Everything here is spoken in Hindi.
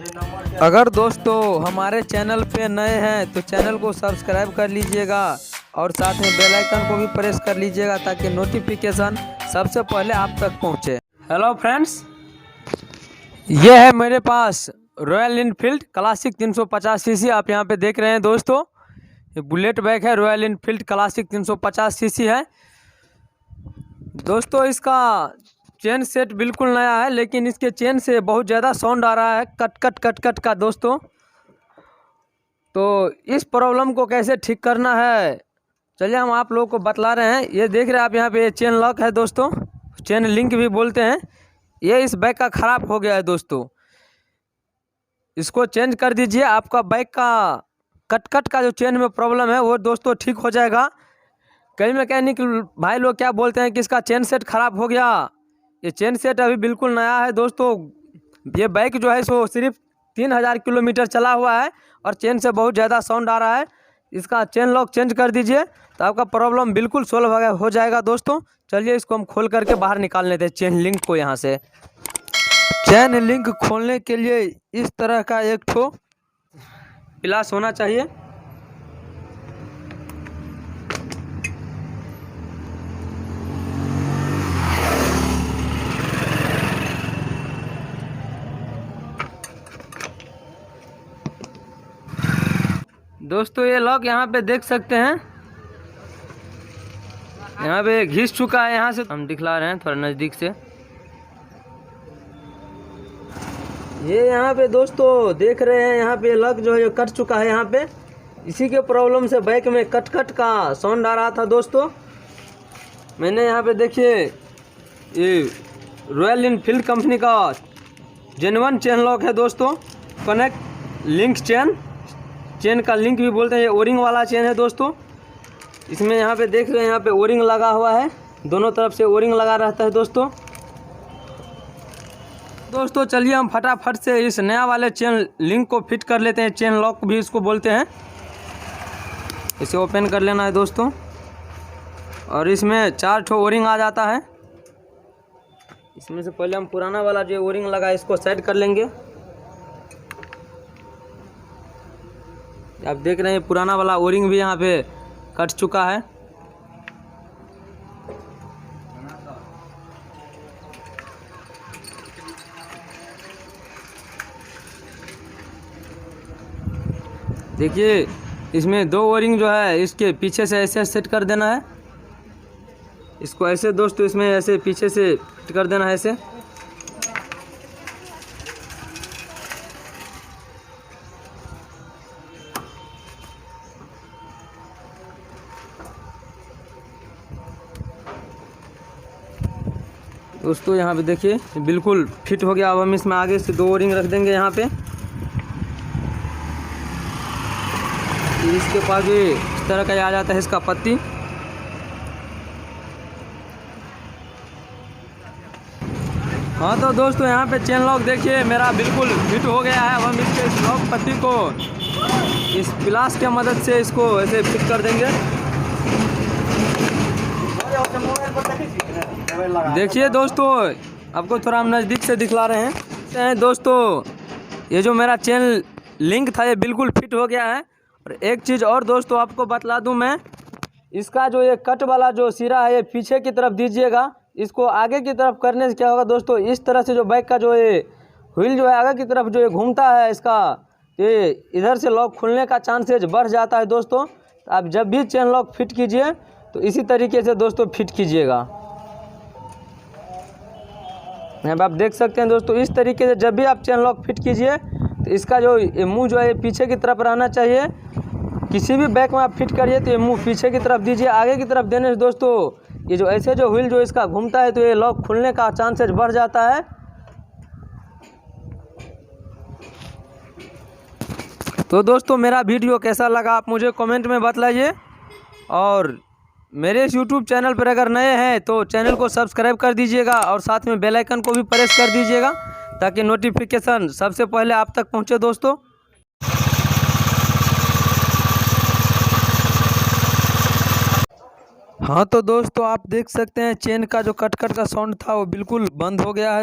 अगर दोस्तों हमारे चैनल पे नए हैं तो चैनल को सब्सक्राइब कर लीजिएगा और साथ में बेल आइकन को भी प्रेस कर लीजिएगा ताकि नोटिफिकेशन सबसे पहले आप तक पहुंचे। हेलो फ्रेंड्स, ये है मेरे पास रॉयल इनफील्ड क्लासिक 350 सीसी। आप यहां पे देख रहे हैं दोस्तों, ये बुलेट बाइक है। रॉयल इनफील्ड क्लासिक 350 सीसी है दोस्तों। इसका चेन सेट बिल्कुल नया है, लेकिन इसके चेन से बहुत ज़्यादा साउंड आ रहा है, कट कट कट कट का दोस्तों। तो इस प्रॉब्लम को कैसे ठीक करना है, चलिए हम आप लोगों को बतला रहे हैं। ये देख रहे हैं आप यहाँ पे, चेन लॉक है दोस्तों, चेन लिंक भी बोलते हैं। ये इस बाइक का ख़राब हो गया है दोस्तों, इसको चेंज कर दीजिए। आपका बाइक का कट कट का जो चेन में प्रॉब्लम है वो दोस्तों ठीक हो जाएगा। कई मैकेनिक भाई लोग क्या बोलते हैं कि इसका चेन सेट ख़राब हो गया। ये चेन सेट अभी बिल्कुल नया है दोस्तों। ये बाइक जो है सो सिर्फ 3000 किलोमीटर चला हुआ है और चेन से बहुत ज़्यादा साउंड आ रहा है। इसका चेन लॉक चेंज कर दीजिए तो आपका प्रॉब्लम बिल्कुल सोल्व हो जाएगा दोस्तों। चलिए इसको हम खोल करके बाहर निकाल लेते हैं चेन लिंक को। यहाँ से चेन लिंक खोलने के लिए इस तरह का एक ठो प्लास होना चाहिए। दोस्तों ये लॉक यहाँ पे देख सकते हैं, यहाँ पे घिस चुका है। यहाँ से हम दिखला रहे हैं थोड़ा नज़दीक से। ये यहाँ पे दोस्तों देख रहे हैं, यहाँ पे लॉक जो है कट चुका है। यहाँ पे इसी के प्रॉब्लम से बाइक में कट कट का साउंड आ रहा था दोस्तों। मैंने यहाँ पे देखिए, ये रॉयल इनफील्ड कंपनी का जेन्युइन चेन लॉक है दोस्तों। कनेक्ट लिंक चेन, चेन का लिंक भी बोलते हैं। ये ओरिंग वाला चेन है दोस्तों। इसमें यहाँ पे देख रहे हैं, यहाँ पे ओरिंग लगा हुआ है, दोनों तरफ से ओरिंग लगा रहता है दोस्तों। चलिए हम फटाफट से इस नया वाले चेन लिंक को फिट कर लेते हैं। चेन लॉक भी इसको बोलते हैं। इसे ओपन कर लेना है दोस्तों और इसमें 4 ठो ओरिंग आ जाता है। इसमें से पहले हम पुराना वाला जो ओरिंग लगा है इसको साइड कर लेंगे। आप देख रहे हैं पुराना वाला ओरिंग भी यहाँ पे कट चुका है। देखिए इसमें 2 ओरिंग जो है इसके पीछे से ऐसे सेट कर देना है। इसको ऐसे दोस्तों, इसमें ऐसे पीछे से फिट कर देना है ऐसे। दोस्तों यहाँ पे देखिए बिल्कुल फिट हो गया। अब हम इसमें आगे से 2 ओरिंग रख देंगे यहाँ पे। इसके पास भी इस तरह का आ जाता है इसका पत्ती। हाँ तो दोस्तों यहाँ पे चेन लॉक देखिए मेरा बिल्कुल फिट हो गया है। अब हम इसके इस लॉक पत्ती को इस प्लास के मदद से इसको ऐसे फिट कर देंगे। देखिए दोस्तों, आपको थोड़ा हम नज़दीक से दिखला रहे हैं दोस्तों। ये जो मेरा चेन लिंक था ये बिल्कुल फिट हो गया है। और एक चीज़ और दोस्तों आपको बतला दूं मैं, इसका जो ये कट वाला जो सिरा है ये पीछे की तरफ दीजिएगा। इसको आगे की तरफ करने से क्या होगा दोस्तों, इस तरह से जो बाइक का जो ये व्हील जो है आगे की तरफ जो ये घूमता है, इसका ये इधर से लॉक खुलने का चांसेज बढ़ जाता है दोस्तों। आप जब भी चेन लॉक फिट कीजिए तो इसी तरीके से दोस्तों फिट कीजिएगा। आप देख सकते हैं दोस्तों, इस तरीके से जब भी आप चेन लॉक फिट कीजिए तो इसका जो ये मुंह जो है पीछे की तरफ रहना चाहिए। किसी भी बाइक में आप फिट करिए तो ये मुंह पीछे की तरफ दीजिए। आगे की तरफ देने से दोस्तों ये जो ऐसे जो व्हील जो इसका घूमता है तो ये लॉक खुलने का चांसेस बढ़ जाता है। तो दोस्तों मेरा वीडियो कैसा लगा आप मुझे कमेंट में बतलाइए। और मेरे इस YouTube चैनल पर अगर नए हैं तो चैनल को सब्सक्राइब कर दीजिएगा और साथ में बेल आइकन को भी प्रेस कर दीजिएगा ताकि नोटिफिकेशन सबसे पहले आप तक पहुंचे दोस्तों। हाँ तो दोस्तों आप देख सकते हैं चेन का जो कट कट का साउंड था वो बिल्कुल बंद हो गया है।